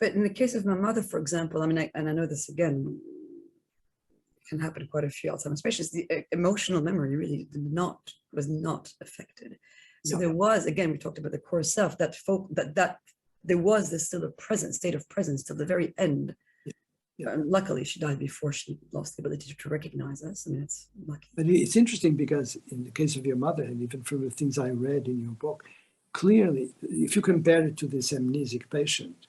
But in the case of my mother, for example, I mean, and I know this again, can happen to quite a few Alzheimer's patients, the emotional memory really was not affected. So there was, again, we talked about the core self, that there was this still a state of presence till the very end. And luckily, she died before she lost the ability to recognize us. I mean, it's lucky. But it's interesting because in the case of your mother, and even from the things I read in your book, clearly, if you compare it to this amnesic patient,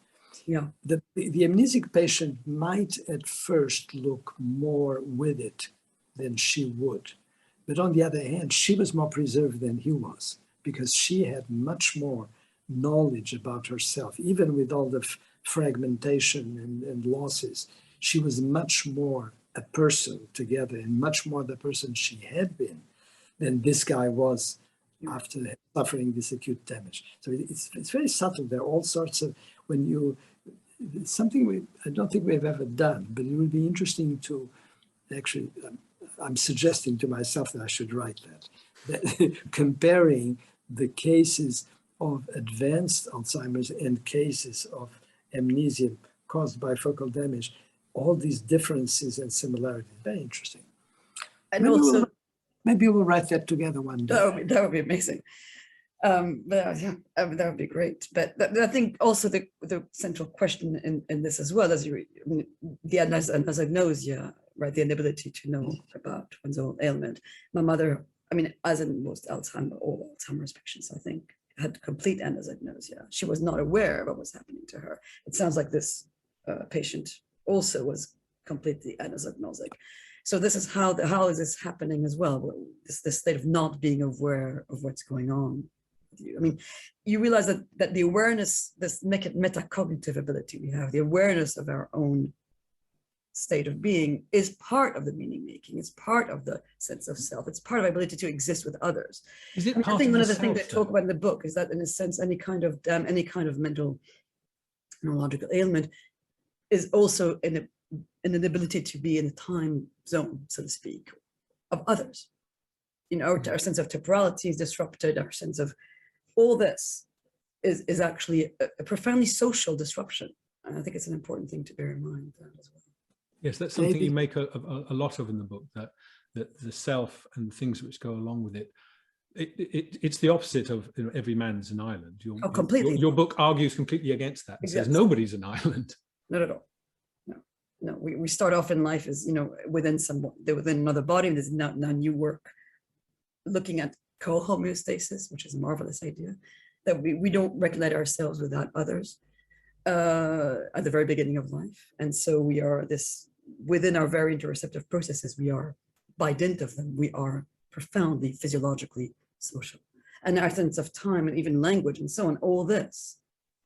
the amnesic patient might at first look more with it than she would. But on the other hand, she was more preserved than he was because she had much more knowledge about herself, even with all the fragmentation and losses. She was much more a person together and much more the person she had been than this guy was after suffering this acute damage. So it's very subtle. There are all sorts of, something I don't think we've ever done, but it would be interesting to actually, I'm suggesting to myself that I should write that comparing the cases of advanced Alzheimer's and cases of amnesia caused by focal damage, all these differences and similarities. Very interesting. And maybe we'll write that together one day. That would be amazing. That would be great. But I think also the central question in this as well, as the anosognosia, right, the inability to know about one's own ailment. My mother, I mean, as in most all Alzheimer's patients, I think, had complete anosognosia. She was not aware of what was happening to her. It sounds like this patient also was completely anosognostic. So this is how is this happening as well? This state of not being aware of what's going on with you. I mean, you realize that the awareness, this metacognitive ability we have, the awareness of our own state of being is part of the meaning making. It's part of the sense of self. It's part of our ability to exist with others. Is it I think one of the things I talk about in the book is that, in a sense, any kind of mental neurological ailment is also an ability to be in a time zone, so to speak, of others. You know, our sense of temporality is disrupted. Our sense of all this is actually a profoundly social disruption. And I think it's an important thing to bear in mind as well. Yes, that's something you make a lot of in the book, that the self and things which go along with it. It's the opposite of, you know, every man's an island. Completely. Your book argues completely against that. It says nobody's an island. Not at all. No. We start off in life as, you know, within another body. And there's now new work looking at co-homeostasis, which is a marvelous idea, that we don't recognize ourselves without others at the very beginning of life. And so we are within our very interoceptive processes, we are, by dint of them, we are profoundly physiologically social. And our sense of time and even language and so on, all this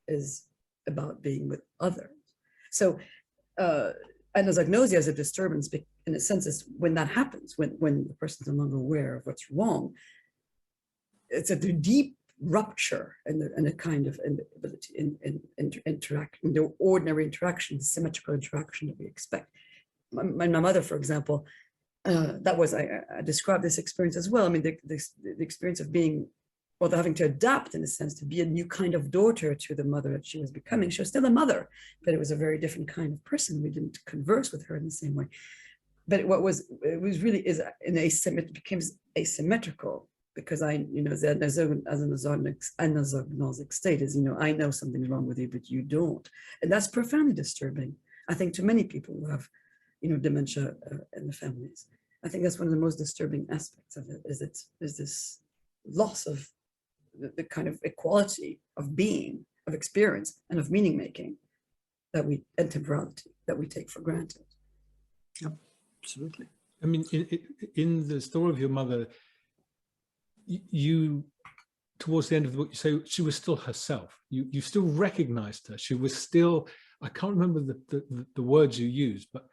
is about being with others. So anosognosia is a disturbance, in a sense, is when that happens, when the person's no longer aware of what's wrong. It's a deep rupture and a kind of inability in interact, in the ordinary interaction, the symmetrical interaction that we expect. My mother, for example, I described this experience as well. I mean, the experience of being, or having to adapt, in a sense, to be a new kind of daughter to the mother that she was becoming. She was still a mother, but it was a very different kind of person. We didn't converse with her in the same way. But it became asymmetrical, because the anosognotic state is, you know, I know something's wrong with you, but you don't. And that's profoundly disturbing, I think, to many people who have, you know, dementia in the families. I think that's one of the most disturbing aspects of it, is this loss of the kind of equality of being, of experience, and of meaning making and temporality that we take for granted. Yep, absolutely. I mean, in the story of your mother, you, towards the end of the book, you say she was still herself. You still recognized her. She was still, I can't remember the words you used, but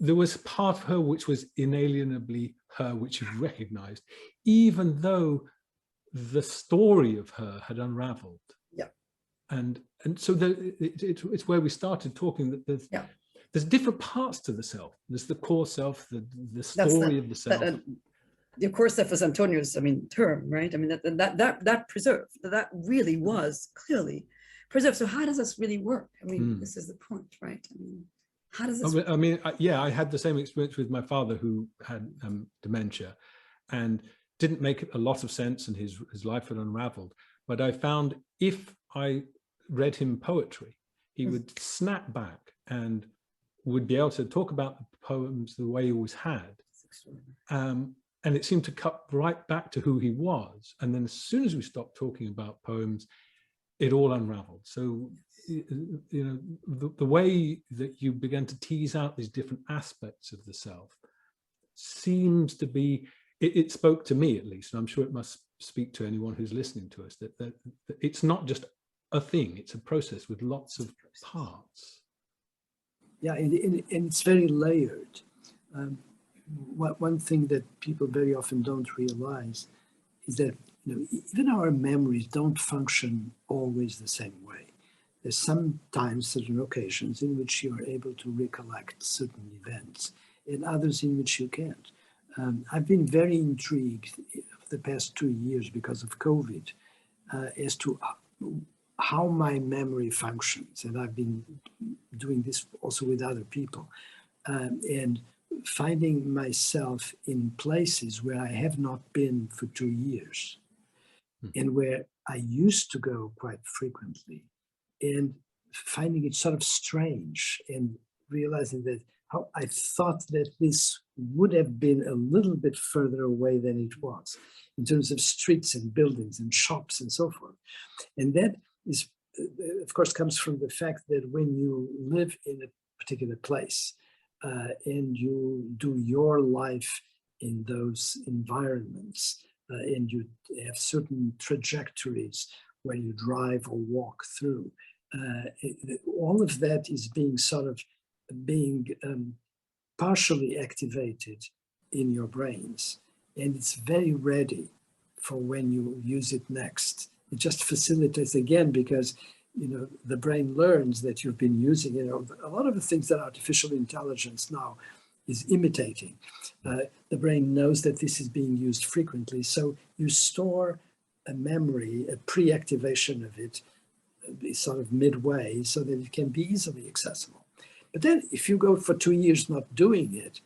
there was part of her which was inalienably her, which you recognized, even though the story of her had unraveled. Yeah. And so it's where we started talking, that there's different parts to the self. There's the core self, the story of the self. The core self is Antonio's, term, right? I mean, that preserved, that really was clearly preserved. So how does this really work? I mean, this is the point, right? I mean, how does this work? I mean, yeah, I had the same experience with my father, who had dementia, and didn't make a lot of sense, and his life had unraveled. But I found if I read him poetry, he would snap back and would be able to talk about the poems the way he always had. And it seemed to cut right back to who he was. And then as soon as we stopped talking about poems, it all unraveled. So, you know, the way that you began to tease out these different aspects of the self seems to be, it spoke to me at least, and I'm sure it must speak to anyone who's listening to us, that it's not just a thing, it's a process with lots of parts. Yeah, and it's very layered. One thing that people very often don't realize is that, you know, even our memories don't function always the same way. There's sometimes certain occasions in which you are able to recollect certain events, and others in which you can't. I've been very intrigued the past 2 years because of COVID as to how my memory functions, and I've been doing this also with other people, and finding myself in places where I have not been for 2 years, and where I used to go quite frequently, and finding it sort of strange, and realizing that how I thought that this would have been a little bit further away than it was, in terms of streets and buildings and shops and so forth. And that is, of course, comes from the fact that when you live in a particular place and you do your life in those environments, and you have certain trajectories where you drive or walk through, all of that is being sort of partially activated in your brains, and it's very ready for when you use it next. It just facilitates, again, because, you know, the brain learns that you've been using, you know, a lot of the things that artificial intelligence now is imitating. The brain knows that this is being used frequently, so you store a memory, a pre-activation of it, sort of midway, so that it can be easily accessible. But then if you go for 2 years not doing it,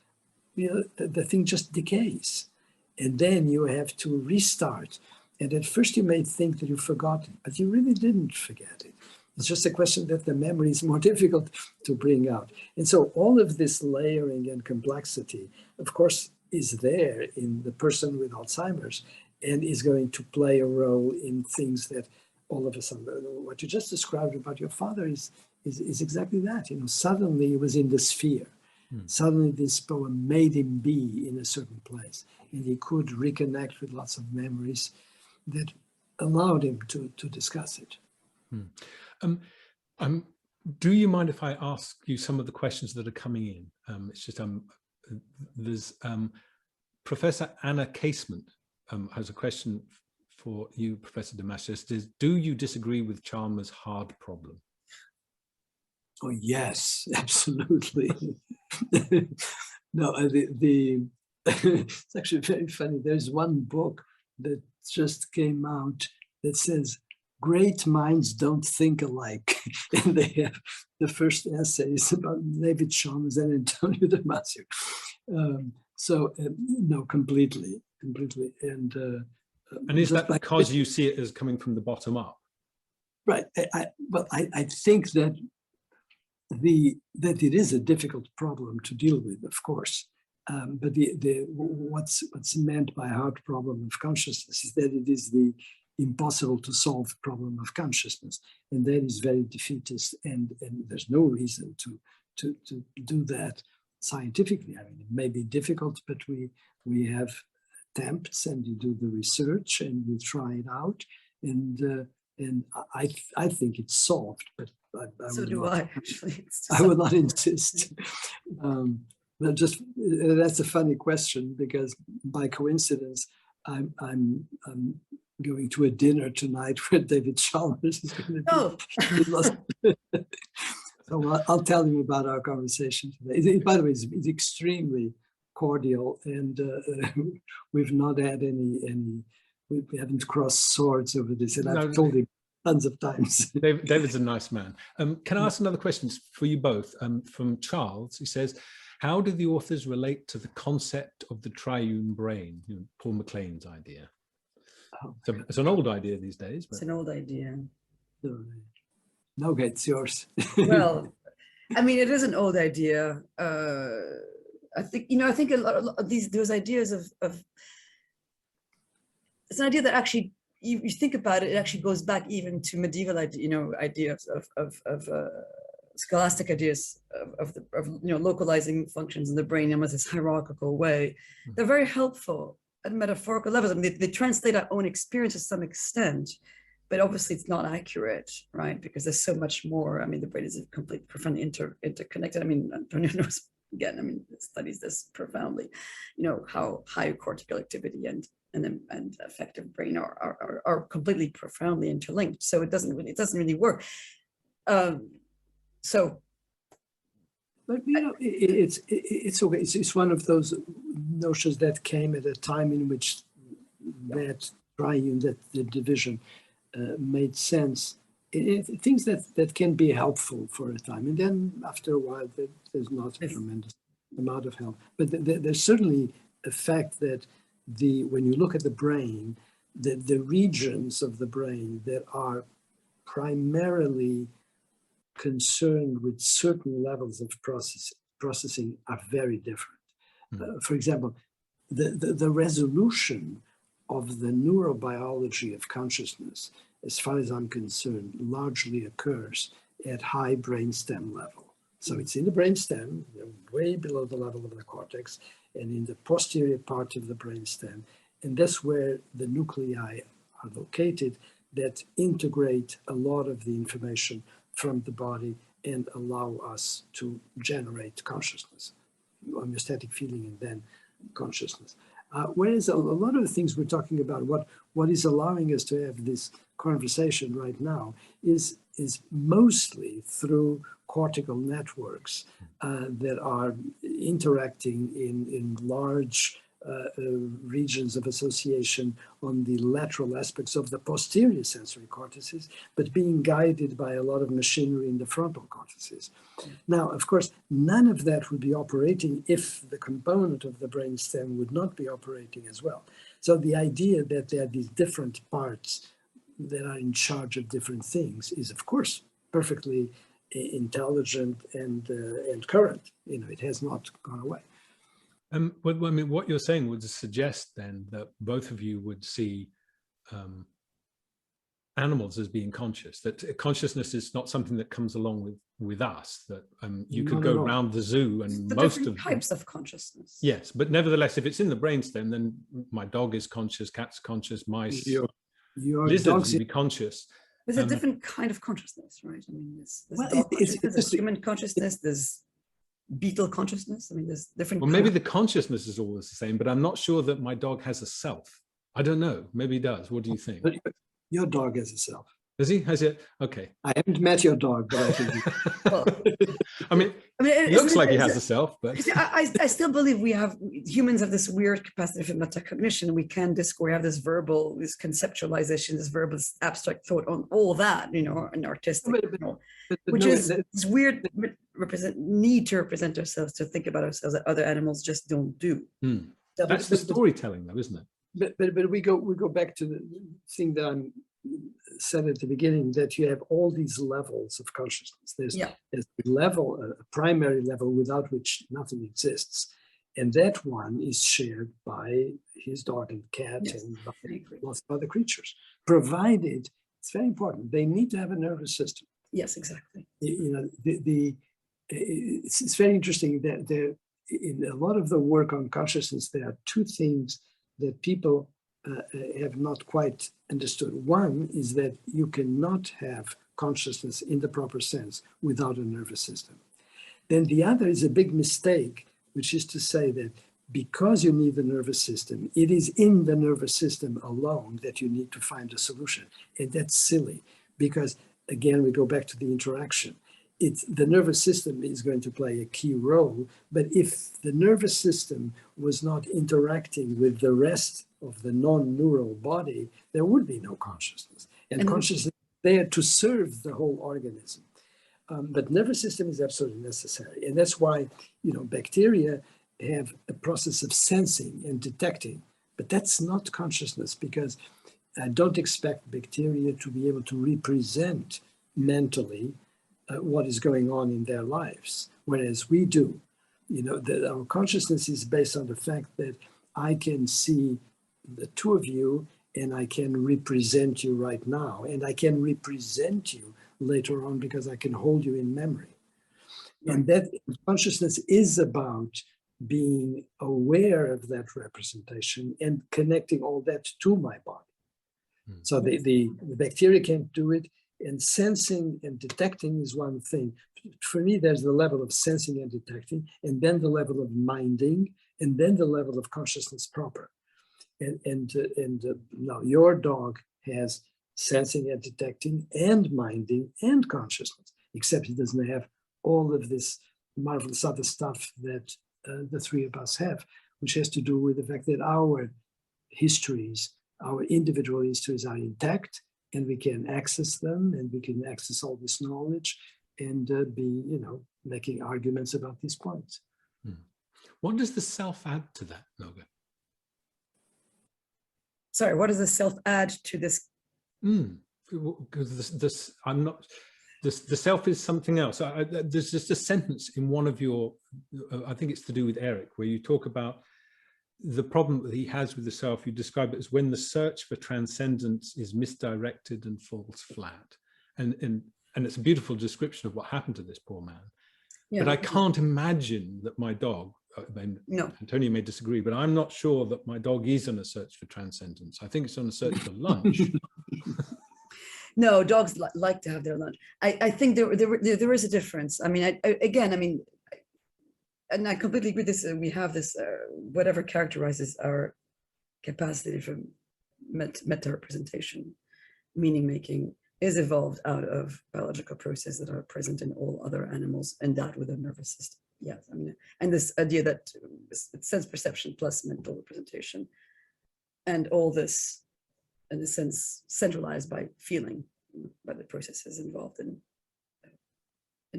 you know, the thing just decays. And then you have to restart. And at first you may think that you forgot it, but you really didn't forget it. It's just a question that the memory is more difficult to bring out. And so all of this layering and complexity, of course, is there in the person with Alzheimer's, and is going to play a role in things that all of a sudden, what you just described about your father is exactly that. You know, suddenly he was in the sphere. Suddenly this poem made him be in a certain place, and he could reconnect with lots of memories that allowed him to discuss it. Do you mind if I ask you some of the questions that are coming in? It's just there's Professor Anna Casement has a question for you, Professor Damasio. Do you disagree with Chalmers' hard problem? Oh yes, absolutely. No, it's actually very funny. There's one book that just came out that says, "Great minds don't think alike." And they have the first essays about David Chalmers and Antonio Damasio. No, completely. And is that because you see it as coming from the bottom up? Right. I think that that it is a difficult problem to deal with, of course. But what's meant by a hard problem of consciousness is that it is the impossible to solve problem of consciousness, and that is very defeatist. And there's no reason to do that scientifically. I mean, it may be difficult, but we have attempts, and you do the research, and you try it out, and I think it's solved, but So do I, actually. I would not insist. But just that's a funny question, because by coincidence, I'm going to a dinner tonight where David Chalmers is going to be. Oh. So I'll tell you about our conversation today. By the way, it's extremely cordial, and we've not had any. We haven't crossed swords over this, and I've told him tons of times. David's a nice man. Can I ask another question for you both? From Charles, he says, how do the authors relate to the concept of the triune brain? You know, Paul MacLean's idea. So it's an old idea these days. But... It's an old idea. Noga, it's yours. Well, I mean, it is an old idea. I think, you know, I think a lot of those ideas of it's an idea that actually, you think about it, it actually goes back even to medieval ideas of scholastic ideas of localizing functions in the brain in this hierarchical way. They're very helpful at metaphorical levels. I mean, they translate our own experience to some extent, but obviously it's not accurate, right? Because there's so much more. I mean, the brain is completely profoundly interconnected. I mean, Antonio knows, again, I mean, studies this profoundly, you know, how high cortical activity and affective brain are completely profoundly interlinked. So it doesn't really work. So, but you know, it's okay. It's one of those notions that came at a time in which that triune, that the division, made sense. Things that can be helpful for a time, and then after a while, there's not a tremendous amount of help. But there's certainly a fact that when you look at the brain, the regions of the brain that are primarily concerned with certain levels of processing are very different. For example, the resolution of the neurobiology of consciousness, as far as I'm concerned, largely occurs at high brainstem level. So it's in the brainstem, way below the level of the cortex, and in the posterior part of the brainstem. And that's where the nuclei are located that integrate a lot of the information from the body and allow us to generate consciousness, homeostatic feeling and then consciousness. Whereas a lot of the things we're talking about, what is allowing us to have this conversation right now is mostly through cortical networks that are interacting in large regions of association on the lateral aspects of the posterior sensory cortices, but being guided by a lot of machinery in the frontal cortices. Now, of course, none of that would be operating if the component of the brainstem would not be operating as well. So the idea that there are these different parts that are in charge of different things is, of course, perfectly intelligent and current. You know, it has not gone away. But I mean, what you're saying would suggest then that both of you would see animals as being conscious, that consciousness is not something that comes along with us, that you could go around the zoo and most of types of consciousness. Yes, but nevertheless, if it's in the brainstem, then my dog is conscious, cat's conscious, mice, lizards would be conscious. There's a different kind of consciousness, right? I mean, there's human consciousness, there's beetle consciousness. I mean, there's different. Well, maybe the consciousness is always the same, but I'm not sure that my dog has a self. I don't know. Maybe he does. What do you think? But your dog has a self. Does he? Has it? Okay. I haven't met your dog, but I think. Well, I mean, it looks like he has a self, but I still believe humans have this weird capacity for metacognition. We can discourse, we have this verbal, this conceptualization, this verbal, this abstract thought on all that, you know, and artistic, which is this weird need to represent ourselves, to think about ourselves that other animals just don't do. That's the storytelling, though, isn't it? But we go back to the thing that I said at the beginning, that you have all these levels of consciousness. There's a level, a primary level without which nothing exists, and that one is shared by his dog and cat and lots of other creatures. Provided, it's very important, they need to have a nervous system. Yes, exactly. You know, it's very interesting that there, in a lot of the work on consciousness, there are two things that people have not quite understood. One is that you cannot have consciousness in the proper sense without a nervous system. Then the other is a big mistake, which is to say that because you need the nervous system, it is in the nervous system alone that you need to find a solution. And that's silly, because again, we go back to the interaction. The nervous system is going to play a key role, but if the nervous system was not interacting with the rest of the non-neural body, there would be no consciousness. And consciousness is there to serve the whole organism. But nervous system is absolutely necessary. And that's why, bacteria have a process of sensing and detecting, but that's not consciousness, because I don't expect bacteria to be able to represent mentally what is going on in their lives, whereas we do. Our consciousness is based on the fact that I can see the two of you and I can represent you right now, and I can represent you later on because I can hold you in memory. And that consciousness is about being aware of that representation and connecting all that to my body. So the bacteria can't do it, and sensing and detecting is one thing. For me, there's the level of sensing and detecting, and then the level of minding, and then the level of consciousness proper. And now your dog has sensing and detecting and minding and consciousness, except he doesn't have all of this marvelous other stuff that the three of us have, which has to do with the fact that our histories, our individual histories are intact, and we can access them, and we can access all this knowledge and be, making arguments about these points. What does the self add to that, Noga? Sorry, what does the self add to this? Because the self is something else. There's just a sentence in one of your, I think it's to do with Eric, where you talk about the problem that he has with the self. You describe it as when the search for transcendence is misdirected and falls flat. And it's a beautiful description of what happened to this poor man. Yeah. But I can't imagine that my dog, no. Antonio may disagree, but I'm not sure that my dog is on a search for transcendence. I think it's on a search for lunch. No, dogs like to have their lunch. I think there is a difference. I mean, and I completely agree with this. We have this, whatever characterizes our capacity for meta-representation, meaning making, is evolved out of biological processes that are present in all other animals, and that with a nervous system. Yes, and this idea that sense perception plus mental representation, and all this, in a sense, centralized by feeling, by the processes involved in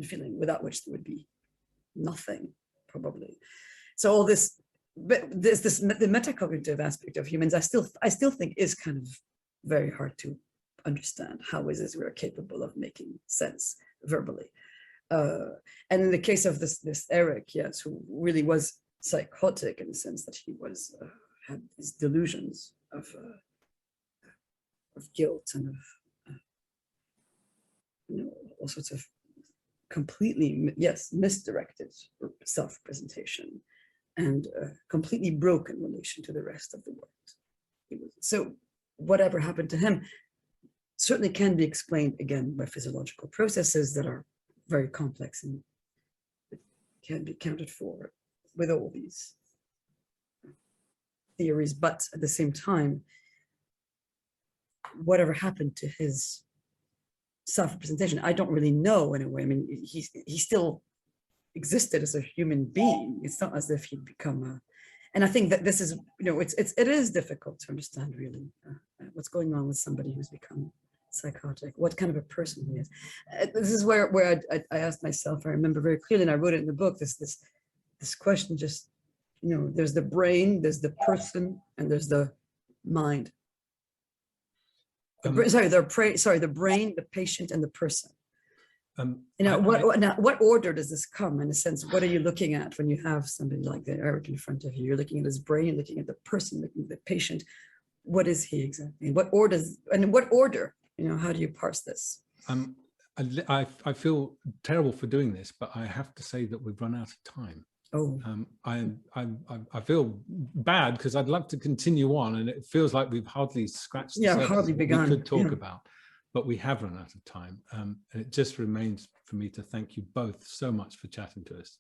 feeling, without which there would be nothing, probably. So all this, but the metacognitive aspect of humans, I still think is kind of very hard to understand. How is it we're capable of making sense verbally? And in the case of this Eric, yes, who really was psychotic in the sense that he was had these delusions of guilt and of all sorts of completely misdirected self-representation and completely broken relation to the rest of the world. So whatever happened to him certainly can be explained again by physiological processes that are very complex and can be accounted for with all these theories. But at the same time, whatever happened to his self-representation, I don't really know in a way. I mean, he still existed as a human being. It's not as if he'd become a, and I think that this is, it is difficult to understand really what's going on with somebody who's become psychotic, what kind of a person he is. This is where I asked myself, I remember very clearly, and I wrote it in the book, this question, just, there's the brain, there's the person, and there's the mind. The brain, the patient, and the person. What order does this come, in a sense? What are you looking at when you have somebody like that, Eric, in front of you? You're looking at his brain, you're looking at the person, looking at the patient. What is he exactly? What order? How do you parse this? I feel terrible for doing this, but I have to say that we've run out of time. Oh. I feel bad because I'd love to continue on, and it feels like we've hardly scratched the surface hardly begun. We could talk about, but we have run out of time. And it just remains for me to thank you both so much for chatting to us.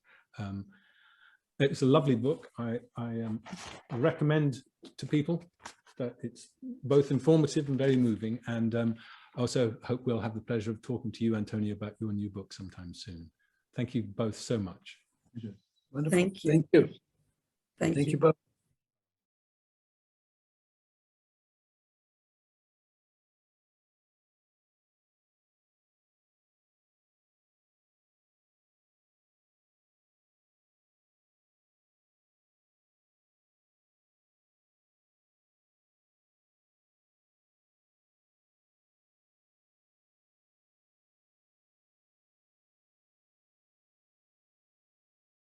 It's a lovely book. I recommend to people that it's both informative and very moving. And I also hope we'll have the pleasure of talking to you, Antonio, about your new book sometime soon. Thank you both so much. Wonderful. Thank you. Thank you. Thank you both.